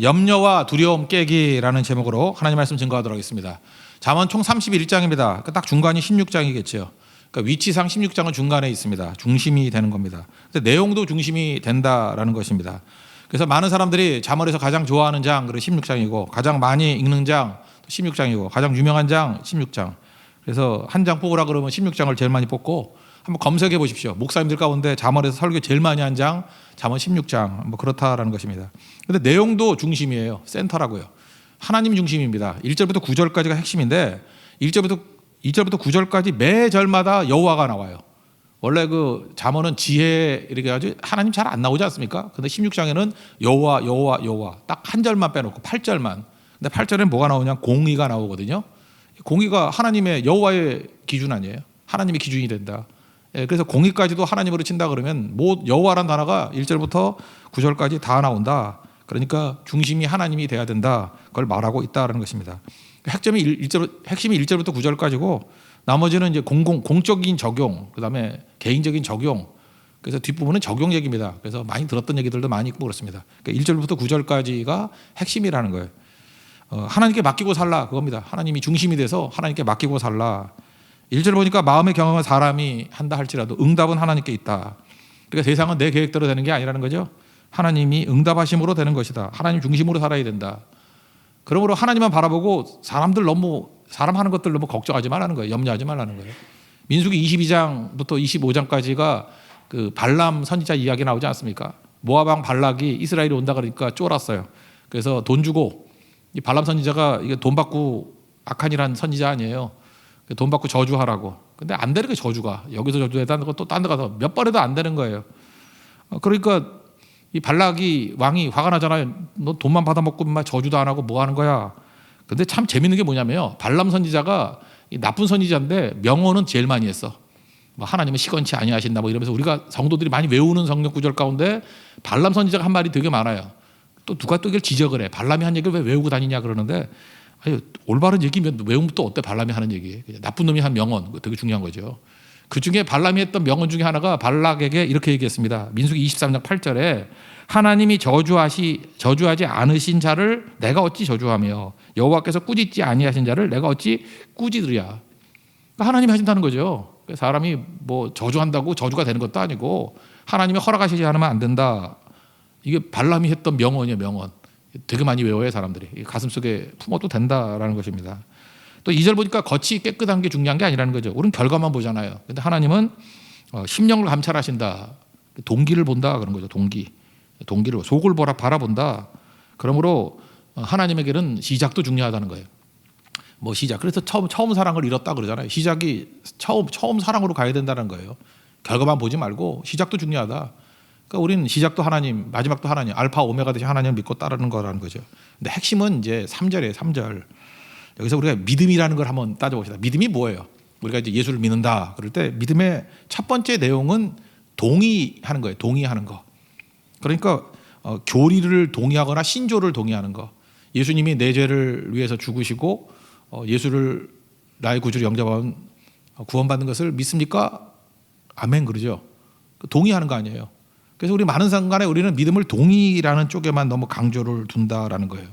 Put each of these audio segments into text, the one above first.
염려와 두려움 깨기라는 제목으로 하나님 말씀 증거하도록 하겠습니다. 잠언 총 31장입니다. 딱 중간이 16장이겠죠. 그러니까 위치상 16장은 중간에 있습니다. 중심이 되는 겁니다. 근데 내용도 중심이 된다라는 것입니다. 그래서 많은 사람들이 잠언에서 가장 좋아하는 장, 그리고 16장이고, 가장 많이 읽는 장 16장이고, 가장 유명한 장 16장. 그래서 한 장 뽑으라 그러면 16장을 제일 많이 뽑고, 한번 검색해 보십시오. 목사님들 가운데 잠언에서 설교 제일 많이 한 장, 잠언 16장, 뭐 그렇다라는 것입니다. 근데 내용도 중심이에요. 센터라고요. 하나님 중심입니다. 1절부터 9절까지가 핵심인데, 1절부터 9절까지 매 절마다 여호와가 나와요. 원래 그 잠언은 지혜 이렇게 가지고 하나님 잘 안 나오지 않습니까? 근데 16장에는 여호와 딱 한 절만 빼놓고 8절만. 근데 8절에는 뭐가 나오냐? 공의가 나오거든요. 공의가 하나님의 여호와의 기준 아니에요? 하나님의 기준이 된다. 그래서 공의까지도 하나님으로 친다 그러면 뭐 여호와란 단어가 1절부터 9절까지 다 나온다. 그러니까 중심이 하나님이 돼야 된다. 그걸 말하고 있다라는 것입니다. 핵심이 1절부터 9절까지고 나머지는 이제 공적인 적용, 그다음에 개인적인 적용. 그래서 뒷부분은 적용 얘기입니다. 그래서 많이 들었던 얘기들도 많이 있고 그렇습니다. 그러니까 1절부터 9절까지가 핵심이라는 거예요. 하나님께 맡기고 살라 그겁니다. 하나님이 중심이 돼서 하나님께 맡기고 살라. 1절 보니까 마음의 경험은 사람이 한다 할지라도 응답은 하나님께 있다. 그러니까 세상은 내 계획대로 되는 게 아니라는 거죠. 하나님이 응답하심으로 되는 것이다. 하나님 중심으로 살아야 된다. 그러므로 하나님만 바라보고 사람 하는 것들 너무 걱정하지 말라는 거예요. 염려하지 말라는 거예요. 민수기 22장부터 25장까지가 그 발람 선지자 이야기 나오지 않습니까? 모압 왕 발락이 이스라엘이 온다 그러니까 쫄았어요. 그래서 돈 주고, 이 발람 선지자가 이게 돈 받고 악한이란 선지자 아니에요. 돈 받고 저주하라고. 근데 안 되는 거예요. 저주가. 여기서 저주했다는 거 또 딴 데 가서 몇 번 해도 안 되는 거예요. 그러니까 이 발락이 왕이 화가 나잖아요. 너 돈만 받아먹고 저주도 안 하고 뭐 하는 거야. 근데 참 재밌는 게 뭐냐면요. 발람 선지자가 나쁜 선지자인데 명언은 제일 많이 했어. 뭐 하나님은 시건치 아니하신다 뭐 이러면서 우리가 성도들이 많이 외우는 성경 구절 가운데 발람 선지자가 한 말이 되게 많아요. 또 누가 또 이걸 지적을 해. 발람이 한 얘기를 왜 외우고 다니냐 그러는데, 아니, 올바른 얘기면 외우면 또 어때? 발람이 하는 얘기. 나쁜 놈이 한 명언. 되게 중요한 거죠. 그 중에 발람이 했던 명언 중에 하나가 발락에게 이렇게 얘기했습니다. 민수기 23장 8절에 하나님이 저주하지 않으신 자를 내가 어찌 저주하며 여호와께서 꾸짖지 아니하신 자를 내가 어찌 꾸짖으랴. 그러니까 하나님이 하신다는 거죠. 사람이 뭐 저주한다고 저주가 되는 것도 아니고 하나님이 허락하시지 않으면 안 된다. 이게 발람이 했던 명언이에요. 명언. 되게 많이 외워요. 사람들이. 가슴속에 품어도 된다라는 것입니다. 또 2절 보니까 겉이 깨끗한 게 중요한 게 아니라는 거죠. 우리는 결과만 보잖아요. 근데 하나님은 심령을 감찰하신다. 동기를 본다 그런 거죠. 동기를 속을 바라본다. 그러므로 하나님에게는 시작도 중요하다는 거예요. 뭐 시작. 그래서 처음 사랑을 잃었다 그러잖아요. 시작이 처음 사랑으로 가야 된다는 거예요. 결과만 보지 말고 시작도 중요하다. 그러니까 우리는 시작도 하나님, 마지막도 하나님, 알파 오메가 되신 하나님을 믿고 따르는 거라는 거죠. 근데 핵심은 이제 3절이에요. 3절. 여기서 우리가 믿음이라는 걸 한번 따져봅시다. 믿음이 뭐예요? 우리가 이제 예수를 믿는다 그럴 때 믿음의 첫 번째 내용은 동의하는 거예요. 동의하는 거. 그러니까 교리를 동의하거나 신조를 동의하는 거. 예수님이 내 죄를 위해서 죽으시고 예수를 나의 구주로 영접하면 구원받는 것을 믿습니까? 아멘 그러죠. 동의하는 거 아니에요. 그래서 우리 많은 순간에 우리는 믿음을 동의라는 쪽에만 너무 강조를 둔다라는 거예요.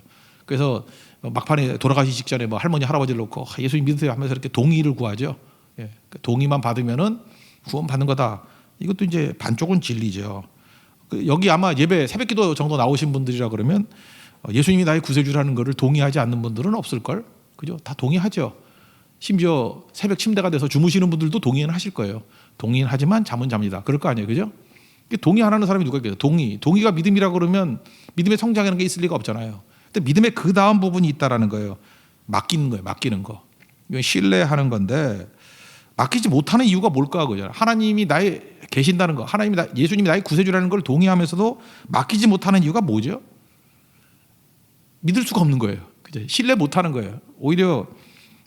그래서 막판에 돌아가시 직전에 뭐 할머니 할아버지를 놓고 예수님 믿으세요 하면서 이렇게 동의를 구하죠. 예, 동의만 받으면은 구원 받는 거다. 이것도 이제 반쪽은 진리죠. 여기 아마 예배 새벽기도 정도 나오신 분들이라 그러면 예수님이 나의 구세주라는 것을 동의하지 않는 분들은 없을 걸, 그죠? 다 동의하죠. 심지어 새벽 침대가 돼서 주무시는 분들도 동의는 하실 거예요. 동의는 하지만 잠은 잡니다. 그럴 거 아니에요, 그죠? 동의 안 하는 사람이 누가 있겠어요? 동의가 믿음이라 그러면 믿음의 성장이라는 게 있을 리가 없잖아요. 근데 믿음의 그 다음 부분이 있다라는 거예요. 맡기는 거예요. 맡기는 거. 이건 신뢰하는 건데 맡기지 못하는 이유가 뭘까 그죠? 하나님이 나의 계신다는 거, 예수님이 나의 구세주라는 걸 동의하면서도 맡기지 못하는 이유가 뭐죠? 믿을 수가 없는 거예요. 그죠? 신뢰 못하는 거예요. 오히려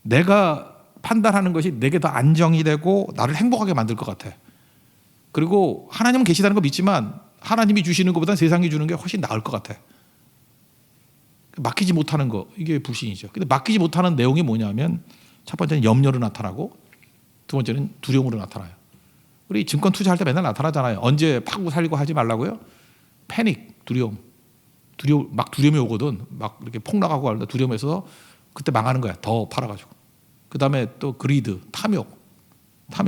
내가 판단하는 것이 내게 더 안정이 되고 나를 행복하게 만들 것 같아. 그리고 하나님은 계시다는 거 믿지만 하나님이 주시는 것보다 세상이 주는 게 훨씬 나을 것 같아. 맡기지 못하는 거, 이게 불신이죠. 근데 맡기지 못하는 내용이 뭐냐면 첫 번째는 염려로 나타나고 두 번째는 두려움으로 나타나요. 우리 증권 투자할 때 맨날 나타나잖아요. 언제 파고 살리고 하지 말라고요? 패닉, 두려움. 막 두려움이 오거든. 막 이렇게 폭락하고 하는데 두려움에서 그때 망하는 거야. 더 팔아가지고. 그 다음에 또 그리드, 탐욕,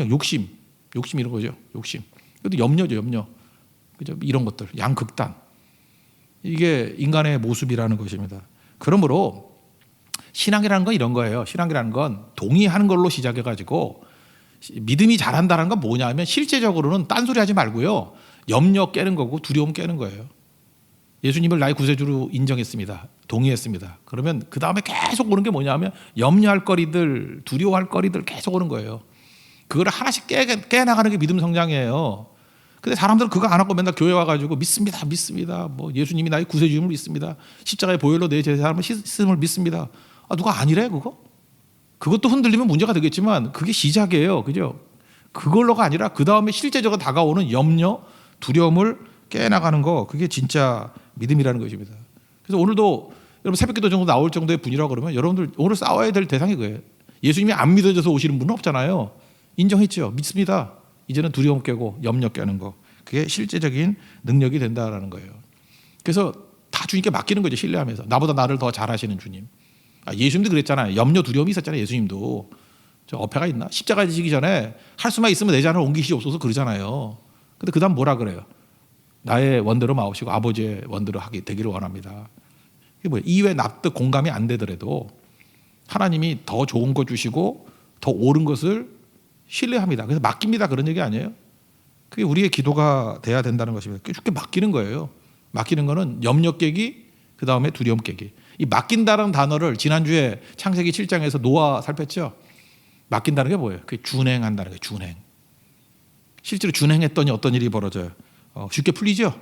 욕심 이런 거죠. 욕심. 그것도 염려죠, 염려. 그죠? 이런 것들, 양극단. 이게 인간의 모습이라는 것입니다. 그러므로 신앙이라는 건 이런 거예요. 신앙이라는 건 동의하는 걸로 시작해가지고 믿음이 잘한다는 건 뭐냐면 실제적으로는 딴소리 하지 말고요. 염려 깨는 거고 두려움 깨는 거예요. 예수님을 나의 구세주로 인정했습니다. 동의했습니다. 그러면 그 다음에 계속 오는 게 뭐냐면 염려할 거리들, 두려워할 거리들 계속 오는 거예요. 그걸 하나씩 깨나가는 게 믿음 성장이에요. 근데 사람들은 그거 안 하고 맨날 교회 와가지고 믿습니다. 뭐 예수님이 나의 구세주임을 믿습니다. 십자가의 보혈로 내 죄사함을 씻음을 믿습니다. 누가 아니래 그거? 그것도 흔들리면 문제가 되겠지만 그게 시작이에요. 그죠? 그걸로가 아니라 그 다음에 실제적으로 다가오는 염려, 두려움을 깨나가는 거, 그게 진짜 믿음이라는 것입니다. 그래서 오늘도 여러분 새벽기도 정도 나올 정도의 분이라고 그러면 여러분들 오늘 싸워야 될 대상이 그거예요. 예수님이 안 믿어져서 오시는 분은 없잖아요. 인정했죠. 믿습니다. 이제는 두려움 깨고 염려 깨는 거, 그게 실제적인 능력이 된다라는 거예요. 그래서 다 주님께 맡기는 거죠. 신뢰하면서. 나보다 나를 더 잘하시는 주님. 예수님도 그랬잖아요. 염려 두려움이 있었잖아요. 예수님도. 저 어폐가 있나? 십자가에 지기 전에 할 수만 있으면 내 잔을 옮기시옵소서 그러잖아요. 근데 그 다음 뭐라 그래요? 나의 원대로 마옵시고 아버지의 원대로 하게 되기를 원합니다. 이게 뭐예요? 이외 납득 공감이 안 되더라도 하나님이 더 좋은 거 주시고 더 옳은 것을 신뢰합니다. 그래서 맡깁니다. 그런 얘기 아니에요? 그게 우리의 기도가 돼야 된다는 것입니다. 주께 맡기는 거예요. 맡기는 거는 염려 깨기, 그 다음에 두려움 깨기. 이 맡긴다는 단어를 지난주에 창세기 7장에서 노아 살폈죠. 맡긴다는 게 뭐예요? 그게 준행한다는 거예요. 준행. 실제로 준행했더니 어떤 일이 벌어져요? 쉽게 풀리죠.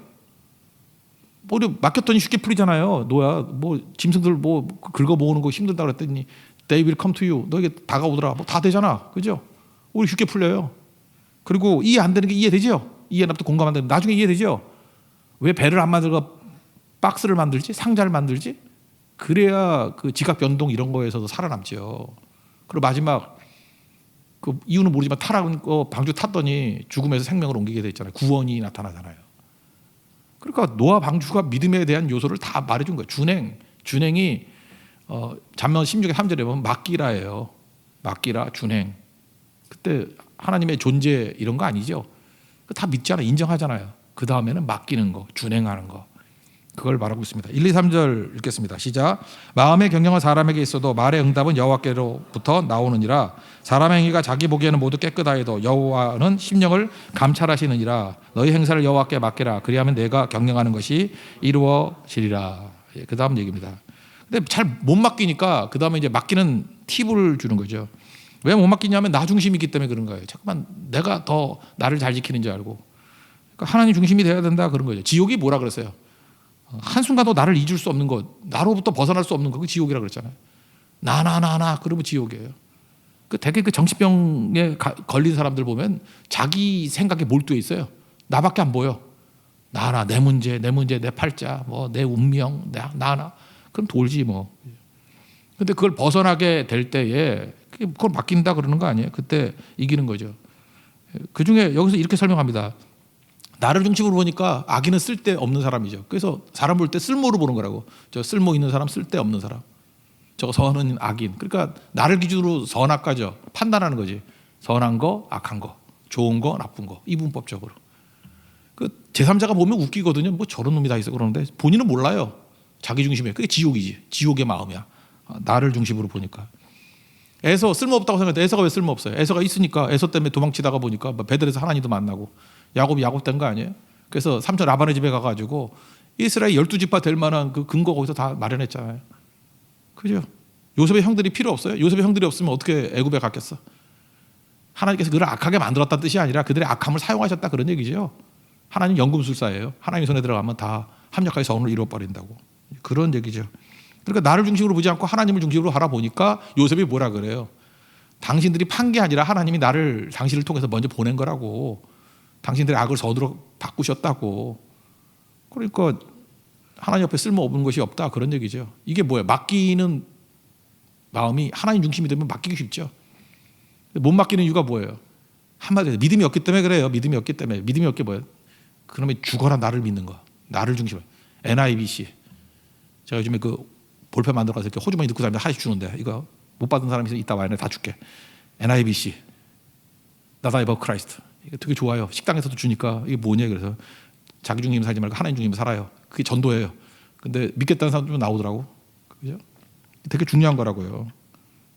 뭐 맡겼더니 쉽게 풀리잖아요. 노아 뭐 짐승들 뭐 긁어 모으는 거 힘들다 그랬더니 They will come to you. 너에게 다가오더라. 뭐 다 되잖아. 그죠? 우리 쉽게 풀려요. 그리고 이해 안 되는 게 이해되죠. 이해 납득 공감 안 되는 나중에 이해되죠. 왜 배를 안 만들고 박스를 만들지? 상자를 만들지? 그래야 그 지각 변동 이런 거에서도 살아남죠. 그리고 마지막 그 이유는 모르지만 타락은 방주 탔더니 죽음에서 생명을 옮기게 됐잖아요. 구원이 나타나잖아요. 그러니까 노아 방주가 믿음에 대한 요소를 다 말해준 거예요. 준행이 잠언 16의 3절에 보면 맡기라예요. 맡기라, 준행. 그때 하나님의 존재 이런 거 아니죠. 다 믿잖아요. 인정하잖아요. 그 다음에는 맡기는 거, 준행하는 거. 그걸 말하고 있습니다. 1, 2, 3절 읽겠습니다. 시작. 마음의 경영은 사람에게 있어도 말의 응답은 여호와께로부터 나오느니라. 사람의 행위가 자기 보기에는 모두 깨끗하여도 여호와는 심령을 감찰하시느니라. 너희 행사를 여호와께 맡기라. 그리하면 내가 경영하는 것이 이루어지리라. 그 다음 얘기입니다. 근데 잘 못 맡기니까 그 다음에 이제 맡기는 팁을 주는 거죠. 왜 못 맡기냐면 나 중심이기 때문에 그런 거예요. 잠깐만 내가 더 나를 잘 지키는 줄 알고. 그러니까 하나님 중심이 돼야 된다 그런 거죠. 지옥이 뭐라 그랬어요? 한순간도 나를 잊을 수 없는 것, 나로부터 벗어날 수 없는 것, 그 지옥이라 그랬잖아요. 나 그러면 지옥이에요. 되게 그 정신병에 걸린 사람들 보면 자기 생각에 몰두해 있어요. 나밖에 안 보여. 내 문제, 내 팔자, 뭐 내 운명, 나. 그럼 돌지 뭐. 근데 그걸 벗어나게 될 때에 그걸 맡긴다 그러는 거 아니에요? 그때 이기는 거죠. 그 중에 여기서 이렇게 설명합니다. 나를 중심으로 보니까 악인은 쓸데없는 사람이죠. 그래서 사람 볼 때 쓸모로 보는 거라고. 저 쓸모 있는 사람, 쓸데없는 사람. 저거 선은 악인. 그러니까 나를 기준으로 선악과죠. 판단하는 거지. 선한 거, 악한 거, 좋은 거, 나쁜 거. 이분법적으로. 그 제3자가 보면 웃기거든요. 뭐 저런 놈이 다 있어 그러는데 본인은 몰라요. 자기 중심이에요. 그게 지옥이지. 지옥의 마음이야. 나를 중심으로 보니까. 에서 쓸모없다고 생각했는데 에서가 왜 쓸모없어요? 에서가 있으니까 에서 때문에 도망치다가 보니까 베델에서 하나님도 만나고 야곱이 야곱된 거 아니에요? 그래서 삼촌 라반의 집에 가가지고 이스라엘 12지파 될 만한 그 근거 거기서 다 마련했잖아요. 그죠? 요셉의 형들이 필요 없어요? 요셉의 형들이 없으면 어떻게 애굽에 갔겠어? 하나님께서 그를 악하게 만들었다는 뜻이 아니라 그들의 악함을 사용하셨다 그런 얘기죠. 하나님 연금술사예요. 하나님 손에 들어가면 다 합력하여 선을 이루어버린다고. 그런 얘기죠. 그러니까 나를 중심으로 보지 않고 하나님을 중심으로 바라보니까 요셉이 뭐라 그래요? 당신들이 판 게 아니라 하나님이 당신을 통해서 먼저 보낸 거라고. 당신들의 악을 선으로 바꾸셨다고. 그러니까 하나님 옆에 쓸모없는 것이 없다 그런 얘기죠. 이게 뭐예요? 맡기는 마음이 하나님 중심이 되면 맡기기 쉽죠. 못 맡기는 이유가 뭐예요? 한마디로 믿음이 없기 때문에 그래요. 믿음이 없기 때문에. 믿음이 없게 뭐예요? 그러면 죽어라 나를 믿는 거. 나를 중심으로. NIBC. 제가 요즘에 그 볼펜 만들어 가서 이렇게 호주머니 넣고 다니면 하나씩 주는데 이거 못 받은 사람이 있어 이따 와야 다 줄게. NIBC, Not I but Christ. 이거 되게 좋아요. 식당에서도 주니까 이게 뭐냐 그래서 자기 중심 살지 말고 하나님 중심 살아요. 그게 전도예요. 근데 믿겠다는 사람 좀 나오더라고. 그죠? 되게 중요한 거라고요.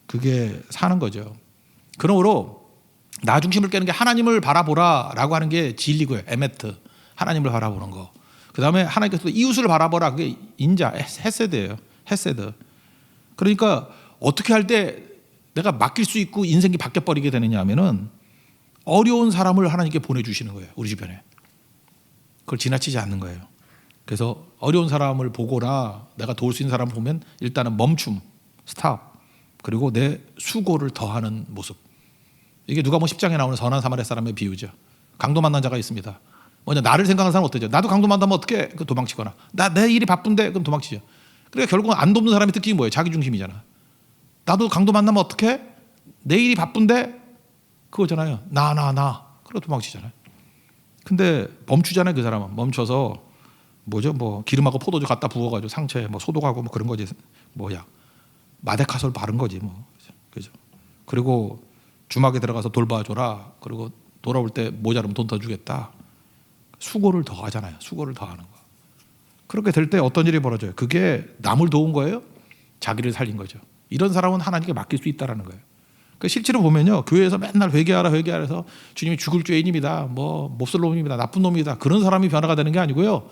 그게 사는 거죠. 그러므로 나 중심을 깨는 게 하나님을 바라보라라고 하는 게 진리고요. 에메트, 하나님을 바라보는 거. 그 다음에 하나님께서 이웃을 바라보라. 그게 인자, 헤세드예요. 헤세드. 그러니까 어떻게 할 때 내가 맡길 수 있고 인생이 바뀌어버리게 되느냐 하면은 어려운 사람을 하나님께 보내주시는 거예요. 우리 주변에. 그걸 지나치지 않는 거예요. 그래서 어려운 사람을 보거나 내가 도울 수 있는 사람을 보면 일단은 멈춤, 스탑. 그리고 내 수고를 더하는 모습. 이게 누가복음 10장에 나오는 선한 사마리아 사람의 비유죠. 강도 만난 자가 있습니다. 뭐냐, 나를 생각하는 사람은 어때죠? 나도 강도 만나면 어떻게? 도망치거나. 내 일이 바쁜데? 그럼 도망치죠. 그러니까 결국은 안 돕는 사람의 특징이 뭐예요? 자기 중심이잖아. 나도 강도 만나면 어떻게? 내 일이 바쁜데? 그거잖아요. 나. 그러고 도망치잖아요. 근데 멈추잖아요. 그 사람은. 멈춰서 뭐죠? 뭐 기름하고 포도주 갖다 부어가지고 상처에 뭐 소독하고 뭐 그런 거지. 뭐야? 마데카솔 바른 거지 뭐. 그죠? 그리고 주막에 들어가서 돌봐줘라. 그리고 돌아올 때 모자르면 돈 더 주겠다. 수고를 더 하잖아요. 수고를 더 하는 거. 그렇게 될 때 어떤 일이 벌어져요? 그게 남을 도운 거예요? 자기를 살린 거죠. 이런 사람은 하나님께 맡길 수 있다라는 거예요. 그 실제로 보면요, 교회에서 맨날 회개하라 해서 주님이 죽을 죄인입니다, 뭐 몹쓸 놈입니다, 나쁜 놈이다, 그런 사람이 변화가 되는 게 아니고요.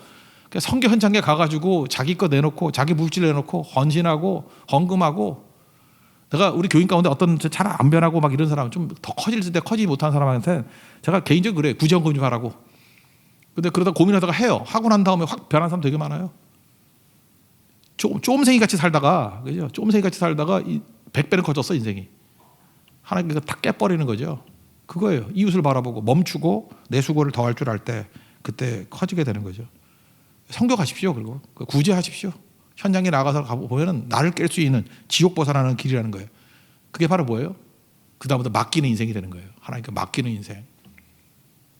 성교 현장에 가가지고 자기 거 내놓고 자기 물질 내놓고 헌신하고 헌금하고. 내가 우리 교인 가운데 어떤 잘 안 변하고 막 이런 사람, 좀 더 커질 때 커지지 못한 사람한테 제가 개인적으로 그래, 구제헌금 좀 하라고. 근데 그러다 고민하다가 해요. 하고 난 다음에 확 변한 사람 되게 많아요. 쪼음생이 같이 살다가, 그죠? 쪼음생이 같이 살다가 100배는 커졌어 인생이. 하나님께서 다 깨버리는 거죠. 그거예요. 이웃을 바라보고 멈추고 내 수고를 더할 줄 알 때 그때 커지게 되는 거죠. 성교 가십시오. 그리고 구제하십시오. 현장에 나가서 보면은 나를 깰 수 있는 지옥 벗어나는 길이라는 거예요. 그게 바로 뭐예요? 그 다음부터 맡기는 인생이 되는 거예요. 하나님께 맡기는 인생.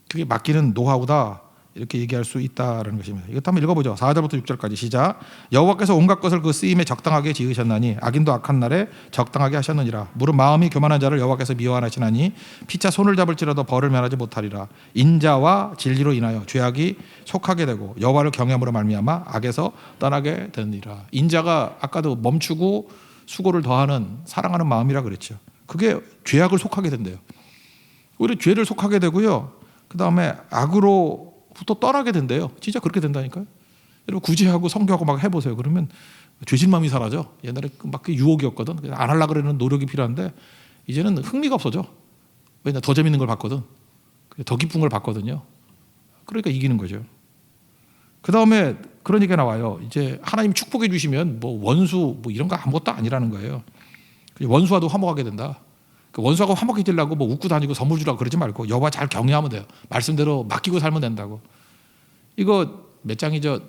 그게 맡기는 노하우다. 이렇게 얘기할 수 있다는 것입니다. 이것도 한번 읽어보죠. 4절부터 6절까지 시작. 여호와께서 온갖 것을 그 쓰임에 적당하게 지으셨나니 악인도 악한 날에 적당하게 하셨느니라. 무릇 마음이 교만한 자를 여호와께서 미워하시나니 피차 손을 잡을지라도 벌을 면하지 못하리라. 인자와 진리로 인하여 죄악이 속하게 되고 여호와를 경외함으로 말미암아 악에서 떠나게 되느니라. 인자가 아까도 멈추고 수고를 더하는 사랑하는 마음이라 그랬죠. 그게 죄악을 속하게 된대요. 오히려 죄를 속하게 되고요. 그 다음에 악으로 부터 떠나게 된대요. 진짜 그렇게 된다니까요. 여러분 구제하고 성교하고 막 해보세요. 그러면 죄진 마음이 사라져. 옛날에 막 유혹이었거든. 안 하려고 그러는 노력이 필요한데 이제는 흥미가 없어져. 왜냐, 더 재밌는 걸 봤거든. 더 기쁜 걸 봤거든요. 그러니까 이기는 거죠. 그 다음에 그런 얘기가 나와요. 이제 하나님 축복해 주시면 뭐 원수 뭐 이런 거 아무것도 아니라는 거예요. 원수와도 화목하게 된다. 원수하고 화목해지려고 뭐 웃고 다니고 선물 주라고 그러지 말고 여호와 잘 경외하면 돼요. 말씀대로 맡기고 살면 된다고. 이거 몇 장이죠?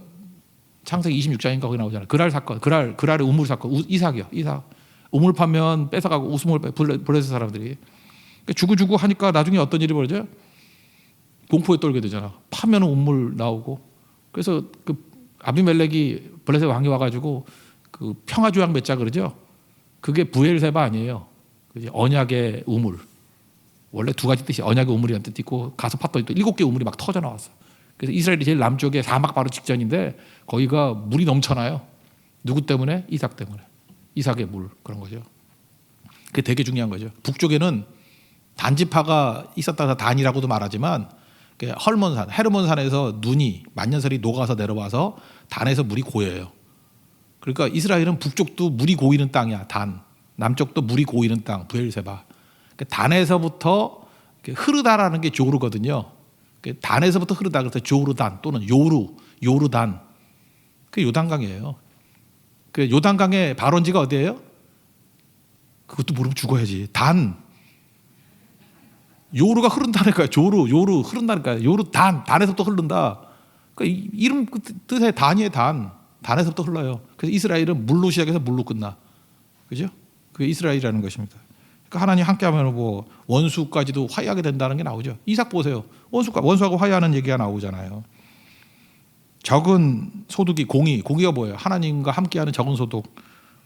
창세기 26장인가 거기 나오잖아요. 그랄 사건, 그랄의 우물 사건, 이삭이요. 이삭 우물 파면 뺏어가고 우스물 블레셋 사람들이 주고 하니까 나중에 어떤 일이 벌어져요? 공포에 떨게 되잖아. 파면 우물 나오고. 그래서 그 아비멜렉이 블레셋 왕이 와가지고 그 평화조약 맺자 그러죠. 그게 브엘세바 아니에요. 언약의 우물. 원래 두 가지 뜻이 언약의 우물이라는 뜻이 있고 가서 팠더니 또 7개 우물이 막 터져 나왔어. 그래서 이스라엘이 제일 남쪽에 사막 바로 직전인데 거기가 물이 넘쳐나요. 누구 때문에? 이삭 때문에. 이삭의 물, 그런 거죠. 그게 되게 중요한 거죠. 북쪽에는 단지파가 있었다가 단이라고도 말하지만 헐몬산, 헤르몬산에서 눈이 만년설이 녹아서 내려와서 단에서 물이 고여요. 그러니까 이스라엘은 북쪽도 물이 고이는 땅이야. 단. 남쪽도 물이 고이는 땅, 브엘세바. 단에서부터 흐르다라는 게 조르거든요. 단에서부터 흐르다, 그래서 조르단 또는 요르단. 그게 요단강이에요. 그 요단강의 발원지가 어디예요? 그것도 모르면 죽어야지. 단. 요르가 흐른다니까요. 요르 흐른다니까요. 요르단, 단에서부터 흐른다. 그러니까 이름 뜻의 단이에요. 단에서부터 흘러요. 그래서 이스라엘은 물로 시작해서 물로 끝나. 그죠? 그게 이스라엘이라는 것입니다. 그러니까 하나님 함께하면 뭐 원수까지도 화해하게 된다는 게 나오죠. 이삭 보세요. 원수하고 화해하는 얘기가 나오잖아요. 적은 소득이 공의가 뭐예요? 하나님과 함께하는 적은 소득.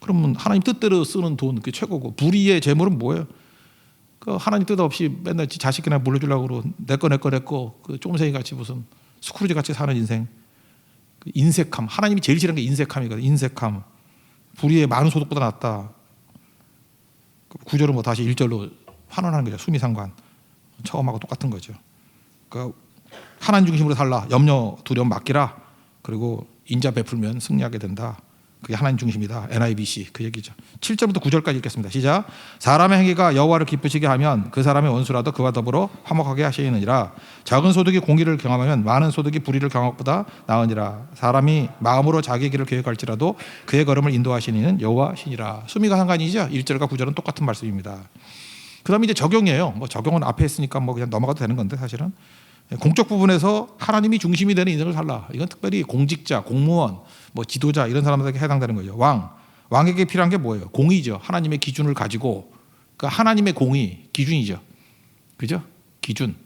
그러면 하나님 뜻대로 쓰는 돈 그게 최고고, 불의의 재물은 뭐예요? 그 하나님 뜻 없이 맨날 자식이나 물려주려고 그러고 내거 그 쫌생이 같이 무슨 스크루지 같이 사는 인생. 그 인색함. 하나님이 제일 싫은 게 인색함이거든. 인색함. 불의의 많은 소득보다 낫다. 구절은 뭐 다시 1절로 환원하는 거죠. 수미상관. 처음하고 똑같은 거죠. 그러니까 하나님 중심으로 살라. 염려 두려움 맡기라. 그리고 인자 베풀면 승리하게 된다. 그게 하나님 중심이다. NIBC 그 얘기죠. 7절부터 9절까지 읽겠습니다. 시작. 사람의 행위가 여호와를 기쁘시게 하면 그 사람의 원수라도 그와 더불어 화목하게 하시느니라. 적은 소득이 공의를 경험하면 많은 소득이 불의를 경험한 것보다 나으니라. 사람이 마음으로 자기의 길을 계획할지라도 그의 걸음을 인도하시는 여호와시니라. 수미가 상관이죠. 1절과 9절은 똑같은 말씀입니다. 그 다음에 이제 적용이에요. 뭐 적용은 앞에 했으니까 뭐 그냥 넘어가도 되는 건데, 사실은 공적 부분에서 하나님이 중심이 되는 인생을 살라. 이건 특별히 공직자, 공무원, 뭐 지도자 이런 사람들에게 해당되는 거죠. 왕에게 필요한 게 뭐예요? 공의죠. 하나님의 기준을 가지고, 그 하나님의 공의 기준이죠. 그죠? 기준.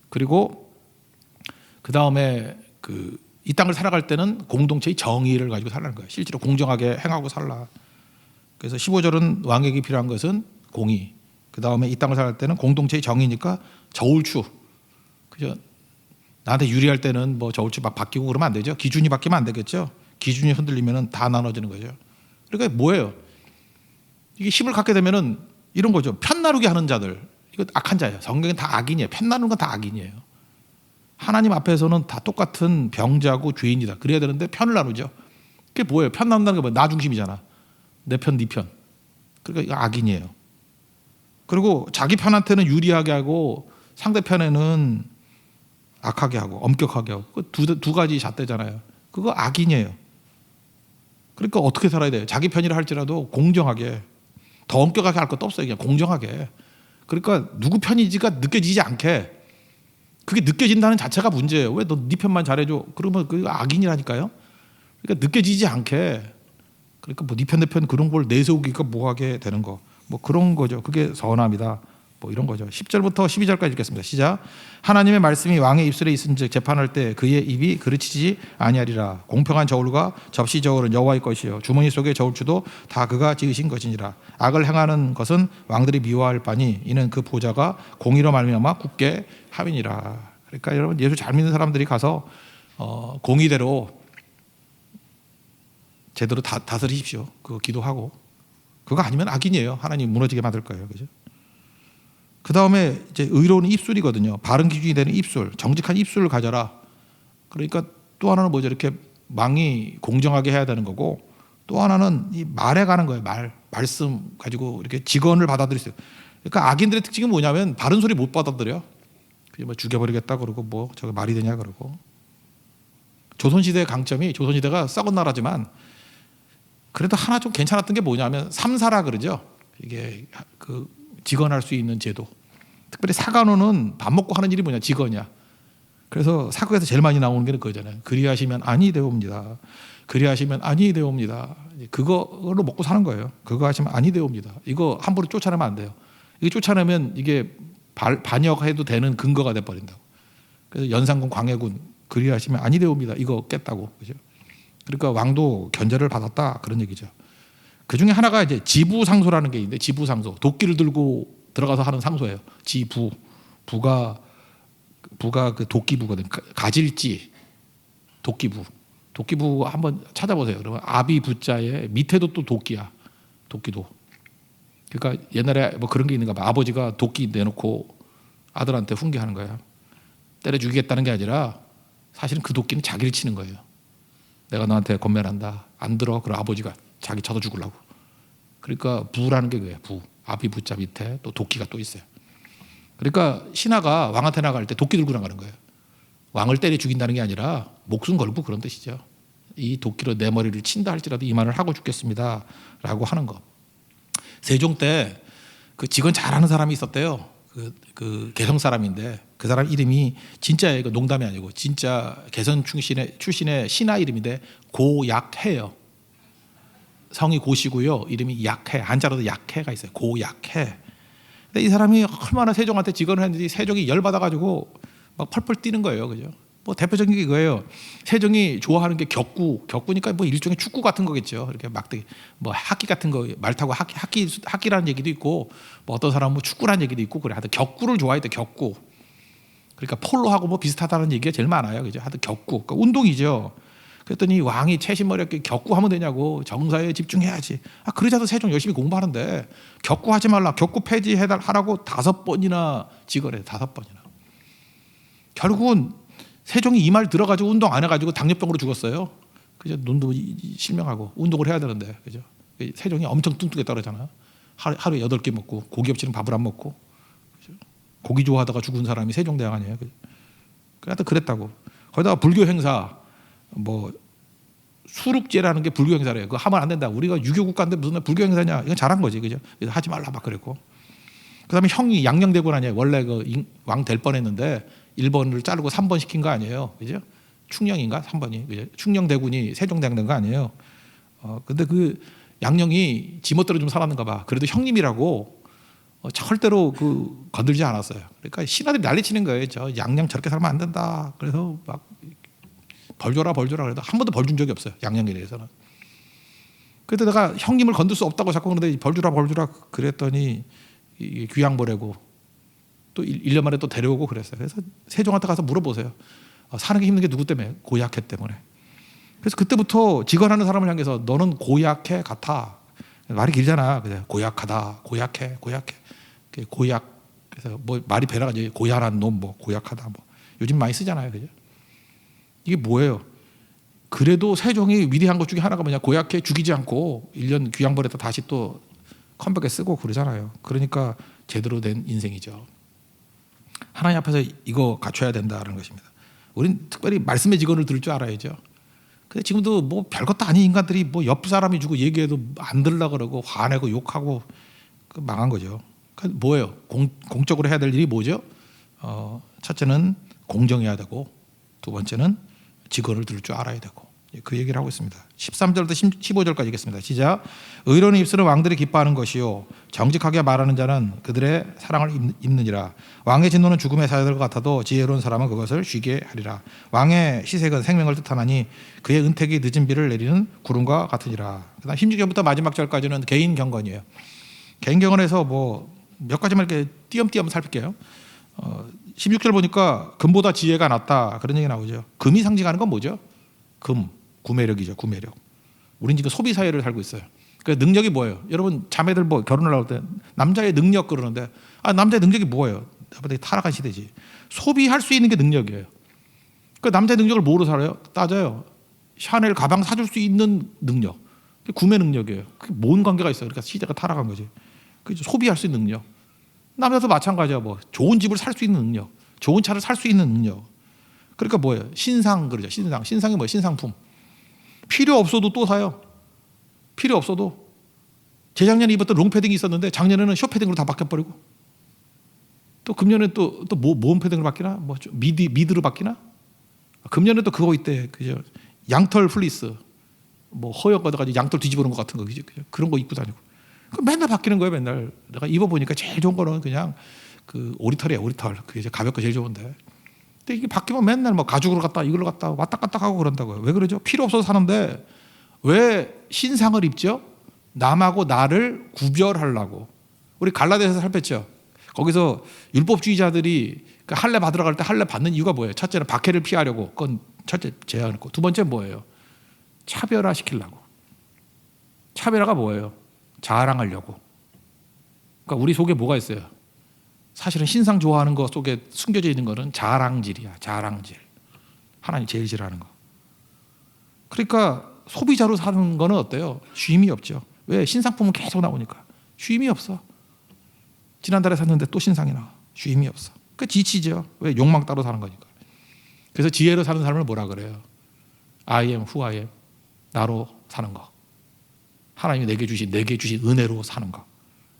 그리고 그 다음에 이 땅을 살아갈 때는 공동체의 정의를 가지고 살라는 거예요. 실제로 공정하게 행하고 살라. 그래서 15절은 왕에게 필요한 것은 공의. 그 다음에 이 땅을 살아갈 때는 공동체의 정의니까 저울추. 그죠? 나한테 유리할 때는 뭐 저울추 막 바뀌고 그러면 안 되죠. 기준이 바뀌면 안 되겠죠. 기준이 흔들리면 다 나눠지는 거죠. 그러니까 뭐예요? 이게 힘을 갖게 되면은 이런 거죠. 편 나누게 하는 자들, 이거 악한 자예요. 성경엔 다 악인이에요. 편 나누는 건 다 악인이에요. 하나님 앞에서는 다 똑같은 병자고 죄인이다. 그래야 되는데 편을 나누죠. 그게 뭐예요? 편 나눈다는 게 뭐예요? 나 중심이잖아. 내 편, 네 편. 그러니까 이거 악인이에요. 그리고 자기 편한테는 유리하게 하고 상대편에는 악하게 하고 엄격하게 하고, 그 두 가지 잣대잖아요. 그거 악인이에요. 그러니까 어떻게 살아야 돼요? 자기 편이라 할지라도 공정하게, 더 엄격하게 할 것도 없어요. 그냥 공정하게. 그러니까 누구 편인지가 느껴지지 않게, 그게 느껴진다는 자체가 문제예요. 왜 너 네 편만 잘해줘? 그러면 그 악인이라니까요. 그러니까 느껴지지 않게, 그러니까 뭐 네 편 내 편 그런 걸 내세우기가 뭐하게 되는 거, 뭐 그런 거죠. 그게 선함이다. 뭐 이런 거죠. 10절부터 12절까지 읽겠습니다. 시작. 하나님의 말씀이 왕의 입술에 있은즉 재판할 때 그의 입이 그르치지 아니하리라. 공평한 저울과 접시 저울은 여호와의 것이요 주머니 속의 저울추도 다 그가 지으신 것이니라. 악을 행하는 것은 왕들이 미워할 바니 이는 그 보좌가 공의로 말미암아 굳게 함이니라. 그러니까 여러분, 예수 잘 믿는 사람들이 가서 공의대로 제대로 다스리십시오. 그거 기도하고. 그거 아니면 악인이에요. 하나님 무너지게 만들 거예요. 그죠? 그 다음에 이제 의로운 입술이거든요. 바른 기준이 되는 입술, 정직한 입술을 가져라. 그러니까 또 하나는 뭐죠? 이렇게 왕이 공정하게 해야 되는 거고, 또 하나는 이 말에 가는 거예요. 말씀 가지고 이렇게 직언을 받아들이세요. 그러니까 악인들의 특징은 뭐냐면 바른 소리 못 받아들여. 그냥 뭐 죽여버리겠다 그러고, 뭐 저거 말이 되냐 그러고. 조선시대의 강점이, 조선시대가 썩은 나라지만 그래도 하나 좀 괜찮았던 게 뭐냐면 삼사라 그러죠. 이게 직언할 수 있는 제도. 특별히 사관원은 밥 먹고 하는 일이 뭐냐? 직언이야. 그래서 사극에서 제일 많이 나오는 게 그거잖아요. 그리하시면 아니 되옵니다. 그리하시면 아니 되옵니다. 그거로 먹고 사는 거예요. 그거 하시면 아니 되옵니다. 이거 함부로 쫓아내면 안 돼요. 이게 쫓아내면 이게 반역해도 되는 근거가 돼버린다고. 그래서 연산군 광해군 그리하시면 아니 되옵니다. 이거 깼다고. 그죠? 그러니까 왕도 견제를 받았다, 그런 얘기죠. 그 중에 하나가 이제 지부상소라는 게 있는데, 지부상소, 도끼를 들고 들어가서 하는 상소예요. 부가 그 도끼부거든. 가질지 도끼부 한번 찾아보세요. 그러면 아비 부자에 밑에도 또 도끼야. 도끼도. 그러니까 옛날에 뭐 그런 게 있는가 봐. 아버지가 도끼 내놓고 아들한테 훈계하는 거야. 때려 죽이겠다는 게 아니라 사실은 그 도끼는 자기를 치는 거예요. 내가 너한테 권면한다. 안 들어. 그럼 아버지가 자기 쳐서 죽으려고. 그러니까 부라는 게 그거예요. 부. 아비 부자 밑에 또 도끼가 또 있어요. 그러니까 신하가 왕한테 나갈 때 도끼 들고 나가는 거예요. 왕을 때려 죽인다는 게 아니라 목숨 걸고 그런 뜻이죠. 이 도끼로 내 머리를 친다 할지라도 이 말을 하고 죽겠습니다 라고 하는 거. 세종 때 그 직원 잘하는 사람이 있었대요. 그 개성 사람인데 그 사람 이름이 진짜예요. 이거 농담이 아니고 진짜 개성 출신의 신하 이름인데 고약해요. 성이 고시고요. 이름이 약해. 한자로도 약해가 있어요. 고약해. 근데 이 사람이 얼마나 세종한테 직언을 했는지 세종이 열받아가지고 막 펄펄 뛰는 거예요. 그죠? 뭐 대표적인 게 이거예요. 세종이 좋아하는 게 격구니까 뭐 일종의 축구 같은 거겠죠. 이렇게 막대기, 뭐 하키 같은 거, 말 타고 하키라는 얘기도 있고, 뭐 어떤 사람은 뭐 축구라는 얘기도 있고 그래. 하여튼 격구를 좋아했대. 격구. 그러니까 폴로하고 뭐 비슷하다는 얘기가 제일 많아요. 그죠? 하여튼 격구, 그러니까 운동이죠. 그랬더니 왕이 채심어렵게 격구하면 되냐고, 정사에 집중해야지. 그러자도 세종 열심히 공부하는데 격구하지 말라, 격구 폐지하라고 5번이나 지거래. 5번이나. 결국은 세종이 이 말 들어가지고 운동 안 해가지고 당뇨병으로 죽었어요. 그죠? 눈도 실명하고 운동을 해야 되는데, 그죠? 세종이 엄청 뚱뚱해 떨어잖아. 하루에 8개 먹고 고기 없이는 밥을 안 먹고, 그죠? 고기 좋아하다가 죽은 사람이 세종대왕 아니에요. 그래도 그랬다고. 거기다가 불교 행사, 뭐 수룩제라는 게 불교 행사래요. 그거 하면 안 된다. 우리가 유교 국가인데 무슨 불교 행사냐? 이건 잘한 거지, 그죠? 그래서 하지 말라 막 그랬고. 그다음에 형이 양녕대군 아니에요. 원래 그 왕 될 뻔했는데 1번을 자르고 3번 시킨 거 아니에요, 그죠? 충녕인가 3번이, 그죠? 충녕대군이 세종대왕 된 거 아니에요. 근데 그 양녕이 지멋대로 좀 살았는가 봐. 그래도 형님이라고 절대로 그 건들지 않았어요. 그러니까 신하들이 난리치는 거예요. 저 양녕 저렇게 살면 안 된다. 그래서 막 벌 줘라 그래도 한 번도 벌 준 적이 없어요. 양녕에 대해서는. 그래도 내가 형님을 건들 수 없다고 자꾸 그러는데 벌 주라 그랬더니 귀양 보내고 또 1년 만에 또 데려오고 그랬어요. 그래서 세종한테 가서 물어보세요. 사는 게 힘든 게 누구 때문에? 고약해 때문에. 그래서 그때부터 직언하는 사람을 향해서 너는 고약해 같아. 말이 길잖아. 그래서 고약하다, 고약해. 고약. 그래서 뭐 말이 배나가지. 고약한 놈, 뭐 고약하다, 뭐 요즘 많이 쓰잖아요, 그죠? 이게 뭐예요? 그래도 세종이 위대한 것 중에 하나가 뭐냐? 고약해 죽이지 않고 1년 귀양 보냈다 다시 또 컴백에 쓰고 그러잖아요. 그러니까 제대로 된 인생이죠. 하나님 앞에서 이거 갖춰야 된다는 것입니다. 우린 특별히 말씀의 직언을 들을 줄 알아야죠. 근데 지금도 뭐 별것도 아닌 인간들이 뭐 옆 사람이 주고 얘기해도 안 들으려 그러고 화내고 욕하고 망한 거죠. 그러니까 뭐예요? 공적으로 해야 될 일이 뭐죠? 첫째는 공정해야 되고, 두 번째는 직언을 들을 줄 알아야 되고, 그 얘기를 하고 있습니다. 13절부터 15절까지 읽겠습니다. 시작. 의로운 입술은 왕들이 기뻐하는 것이요 정직하게 말하는 자는 그들의 사랑을 입느니라. 왕의 진노는 죽음의 사자들과 같아도 지혜로운 사람은 그것을 쉬게 하리라. 왕의 시색은 생명을 뜻하나니 그의 은택이 늦은 비를 내리는 구름과 같으니라. 그다음 16절부터 마지막 절까지는 개인 경건이에요. 개인 경건에서 뭐 몇 가지만 이렇게 띄엄띄엄 살필게요. 16절 보니까 금보다 지혜가 낫다, 그런 얘기 나오죠. 금이 상징하는 건 뭐죠? 금, 구매력이죠. 구매력. 우린 지금 소비 사회를 살고 있어요. 그 능력이 뭐예요? 여러분 자매들 뭐 결혼을 할 때 남자의 능력 그러는데, 남자의 능력이 뭐예요? 되게 타락한 시대지. 소비할 수 있는 게 능력이에요. 그 남자의 능력을 뭐로 살아요? 따져요. 샤넬 가방 사줄 수 있는 능력. 그게 구매 능력이에요. 그게 뭔 관계가 있어요? 그러니까 시대가 타락한 거지. 그게 소비할 수 있는 능력. 남자도 마찬가지야. 뭐 좋은 집을 살 수 있는 능력, 좋은 차를 살 수 있는 능력. 그러니까 뭐예요? 신상 그러죠. 신상이 뭐예요? 신상품. 필요 없어도 또 사요. 필요 없어도. 재작년에 입었던 롱패딩이 있었는데 작년에는 숏패딩으로 다 바뀌어버리고, 또 금년에 또 모음 패딩으로 바뀌나? 뭐 미드로 바뀌나? 금년에 또 그거 있대. 그죠? 양털 플리스. 뭐 허연 걷어가지고 양털 뒤집어 놓은 것 같은 거, 그죠? 그런 거 입고 다니고. 맨날 바뀌는 거예요, 맨날. 내가 입어보니까 제일 좋은 거는 그냥 그 오리털이에요, 오리털. 그게 이제 가볍고 제일 좋은데. 근데 이게 바뀌면 맨날 뭐 가죽으로 갔다, 이걸로 갔다, 왔다 갔다 하고 그런다고요. 왜 그러죠? 필요 없어서 사는데 왜 신상을 입죠? 남하고 나를 구별하려고. 우리 갈라디아서 살폈죠. 거기서 율법주의자들이 그 할례 받으러 갈 때 할례 받는 이유가 뭐예요? 첫째는 박해를 피하려고. 그건 첫째 제한했고, 두 번째 뭐예요? 차별화 시키려고. 차별화가 뭐예요? 자랑하려고. 그러니까 우리 속에 뭐가 있어요? 사실은 신상 좋아하는 것 속에 숨겨져 있는 거는 자랑질이야. 자랑질. 하나님 제일 싫어하는 거. 그러니까 소비자로 사는 거는 어때요? 쉼이 없죠. 왜? 신상품은 계속 나오니까. 쉼이 없어. 지난달에 샀는데 또 신상이 나와. 쉼이 없어. 그 지치죠. 왜? 욕망 따로 사는 거니까. 그래서 지혜로 사는 사람을 뭐라 그래요? I am who I am. 나로 사는 거. 하나님이 내게 주신 은혜로 사는 거.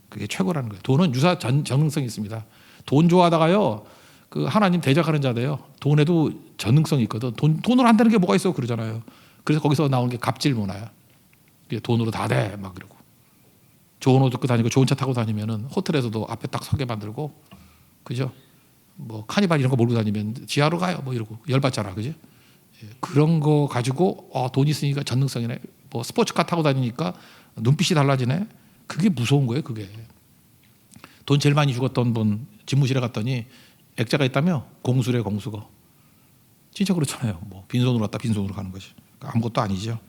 그게 최고라는 거예요. 돈은 유사 전능성이 있습니다. 돈 좋아하다가요, 그 하나님 대적하는 자들요. 돈에도 전능성이 있거든. 돈으로 안 되는 게 뭐가 있어 그러잖아요. 그래서 거기서 나오는 게 갑질 문화야. 돈으로 다 돼 막 그러고. 좋은 옷 입고 다니고 좋은 차 타고 다니면은 호텔에서도 앞에 딱 서게 만들고, 그죠? 뭐 카니발 이런 거 몰고 다니면 지하로 가요 뭐 이러고 열받잖아, 그지? 그런 거 가지고 돈 있으니까 전능성이네. 뭐 스포츠카 타고 다니니까 눈빛이 달라지네. 그게 무서운 거예요. 그게 돈 제일 많이 죽었던 분 집무실에 갔더니 액자가 있다며 공수래 공수거. 진짜 그렇잖아요. 뭐 빈손으로 왔다 빈손으로 가는 것이 아무것도 아니죠.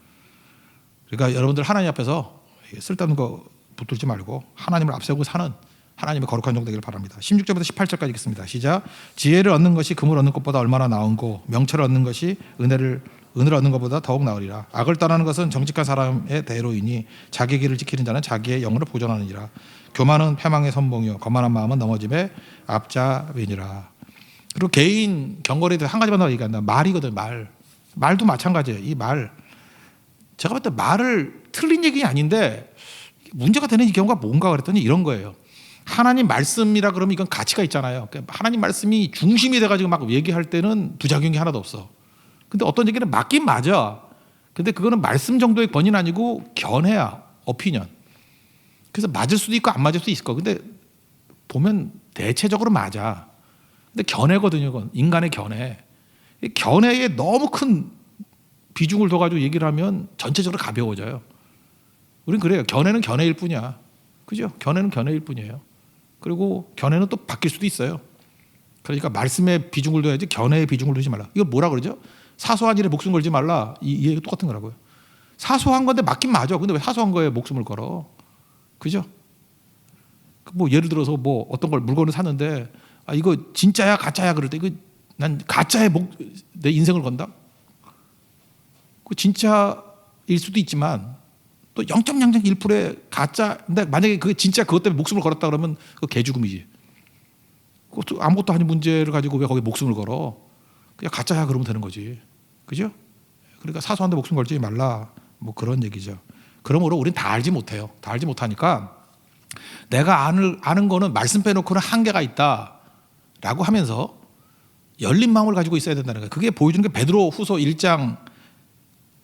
그러니까 여러분들 하나님 앞에서 쓸데없는 거 붙들지 말고 하나님을 앞세우고 사는 하나님의 거룩한 종 되기를 바랍니다. 16절부터 18절까지 읽겠습니다. 시작. 지혜를 얻는 것이 금을 얻는 것보다 얼마나 나은고 명철을 얻는 것이 은혜를 얻는 것보다 더욱 나으리라. 악을 떠나는 것은 정직한 사람의 대로이니 자기 길을 지키는 자는 자기의 영혼을 보존하느니라. 교만은 패망의 선봉이요 거만한 마음은 넘어짐의 앞잡이니라. 그리고 개인 경건에 대해서 한 가지만 더 얘기한다. 말이거든. 말도 마찬가지예요. 이 말 제가 볼 때 말을 틀린 얘기는 아닌데 문제가 되는 이 경우가 뭔가 그랬더니 이런 거예요. 하나님 말씀이라 그러면 이건 가치가 있잖아요. 그러니까 하나님 말씀이 중심이 돼가지고 막 얘기할 때는 부작용이 하나도 없어. 근데 어떤 얘기는 맞긴 맞아. 근데 그거는 말씀 정도의 권위는 아니고 견해야, 오피니언. 그래서 맞을 수도 있고 안 맞을 수도 있을 거. 근데 보면 대체적으로 맞아. 근데 견해거든요. 이건 인간의 견해. 이 견해에 너무 큰 비중을 둬가지고 얘기를 하면 전체적으로 가벼워져요. 우린 그래요. 견해는 견해일 뿐이야. 그죠? 견해는 견해일 뿐이에요. 그리고 견해는 또 바뀔 수도 있어요. 그러니까 말씀에 비중을 둬야지 견해에 비중을 두지 말라. 이거 뭐라 그러죠? 사소한 일에 목숨 걸지 말라. 이 얘기가 똑같은 거라고요. 사소한 건데 맞긴 맞아. 근데 왜 사소한 거에 목숨을 걸어? 그죠? 뭐 예를 들어서 뭐 어떤 걸 물건을 샀는데 이거 진짜야 가짜야 그럴 때 이거 난 가짜에 내 인생을 건다. 그 진짜일 수도 있지만 또 0.001%의 가짜. 근데 만약에 그게 진짜 그것 때문에 목숨을 걸었다 그러면 그 개죽음이지. 그것도 아무것도 아닌 문제를 가지고 왜 거기에 목숨을 걸어? 그냥 가짜야 그러면 되는 거지. 그죠? 그러니까 사소한데 목숨 걸지 말라. 뭐 그런 얘기죠. 그러므로 우린 다 알지 못해요. 다 알지 못하니까 내가 아는 거는 말씀 빼놓고는 한계가 있다라고 하면서 열린 마음을 가지고 있어야 된다는 거예요. 그게 보여주는 게 베드로 후서 1장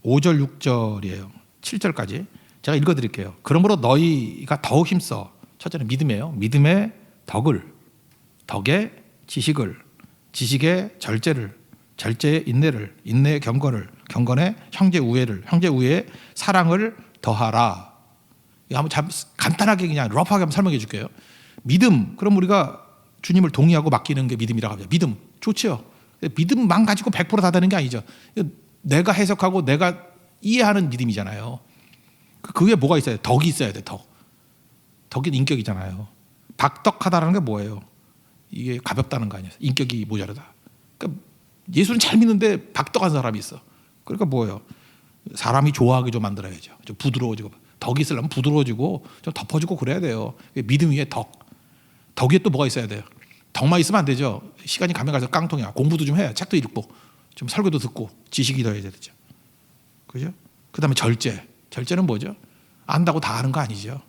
5절 6절이에요. 7절까지 제가 읽어드릴게요. 그러므로 너희가 더욱 힘써. 첫째는 믿음이에요. 믿음의 덕을, 덕의 지식을, 지식의 절제를, 절제의 인내를, 인내의 경건을, 경건의 형제 우애를, 형제 우애의 사랑을 더하라. 이거 한번 간단하게 그냥 러프하게 한번 설명해 줄게요. 믿음, 그럼 우리가 주님을 동의하고 맡기는 게 믿음이라고 합니다. 믿음 좋죠. 믿음만 가지고 100%다 되는 게 아니죠. 내가 해석하고 내가 이해하는 믿음이잖아요. 그게 뭐가 있어야 돼? 덕이 있어야 돼. 덕이 인격이잖아요. 박덕하다라는 게 뭐예요? 이게 가볍다는 거 아니에요? 인격이 모자르다. 그러니까 예수는 잘 믿는데 박덕한 사람이 있어. 그러니까 뭐예요? 사람이 좋아하게 좀 만들어야죠. 좀 부드러워지고. 덕이 있으려면 부드러워지고 좀 덮어지고 그래야 돼요. 믿음 위에 덕. 덕 위에 또 뭐가 있어야 돼요? 덕만 있으면 안 되죠. 시간이 가면 갈수록 깡통이야. 공부도 좀 해야. 책도 읽고 좀 설교도 듣고 지식이 더해야 되죠. 그죠? 그 다음에 절제. 절제는 뭐죠? 안다고 다 아는 거 아니죠.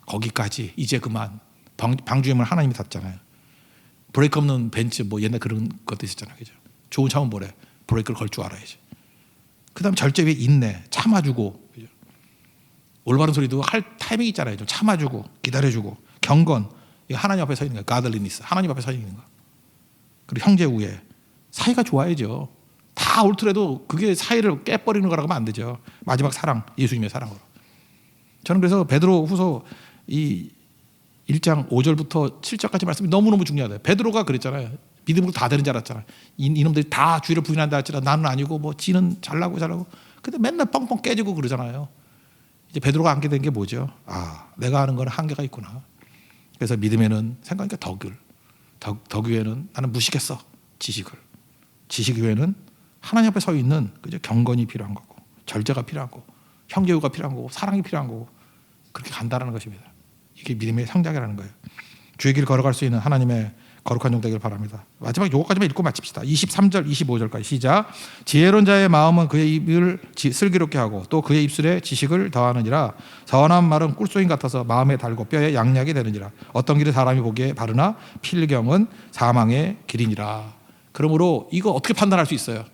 거기까지 이제 그만. 방주임을 하나님이 닫잖아요. 브레이크 없는 벤츠 뭐 옛날 그런 것도 있었잖아요. 그죠? 좋은 차면 뭐래? 브레이크를 걸 줄 알아야지. 그 다음 절제 위에 인내. 참아주고. 그죠? 올바른 소리도 할 타이밍이 있잖아요. 좀 참아주고 기다려주고. 경건. 이거 하나님 앞에 서 있는 거야. 가들리니스. 하나님 앞에 서 있는 거. 그리고 형제 우애. 사이가 좋아야죠. 다 옳더라도 그게 사이를 깨버리는 거라고 하면 안 되죠. 마지막 사랑, 예수님의 사랑으로. 저는 그래서 베드로 후서 이 1장 5절부터 7절까지 말씀이 너무너무 중요하다. 베드로가 그랬잖아요. 믿음으로 다 되는 줄 알았잖아요. 이놈들이 다 주의를 부인한다 할지라 나는 아니고 뭐 지는 잘나고 근데 맨날 뻥뻥 깨지고 그러잖아요. 이제 베드로가 안게 된 게 뭐죠? 내가 아는 건 한계가 있구나. 그래서 믿음에는 생각하니까 덕 위에는 나는 무식했어. 지식 위에는 하나님 앞에 서 있는 그죠? 경건이 필요한 거고 절제가 필요한 거고 형제우가 필요한 거고 사랑이 필요한 거고 그렇게 간다라는 것입니다. 이게 믿음의 성장이라는 거예요. 주의 길 걸어갈 수 있는 하나님의 거룩한 종 되기를 바랍니다. 마지막 요거까지만 읽고 마칩시다. 23절 25절까지 시작. 지혜로운 자의 마음은 그의 입을 슬기롭게 하고 또 그의 입술에 지식을 더하느니라. 선한 말은 꿀소임 같아서 마음에 달고 뼈에 양약이 되느니라. 어떤 길이 사람이 보기에 바르나 필경은 사망의 길이니라. 그러므로 이거 어떻게 판단할 수 있어요?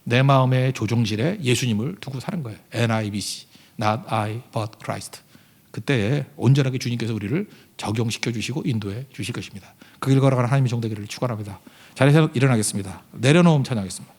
내 마음의 조종실에 예수님을 두고 사는 거예요. NIBC, not I but Christ. 그때에 온전하게 주님께서 우리를 적용시켜 주시고 인도해 주실 것입니다. 그 길 걸어가는 하나님의 종되기를 축원합니다. 자리에서 일어나겠습니다. 내려놓음 찬양하겠습니다.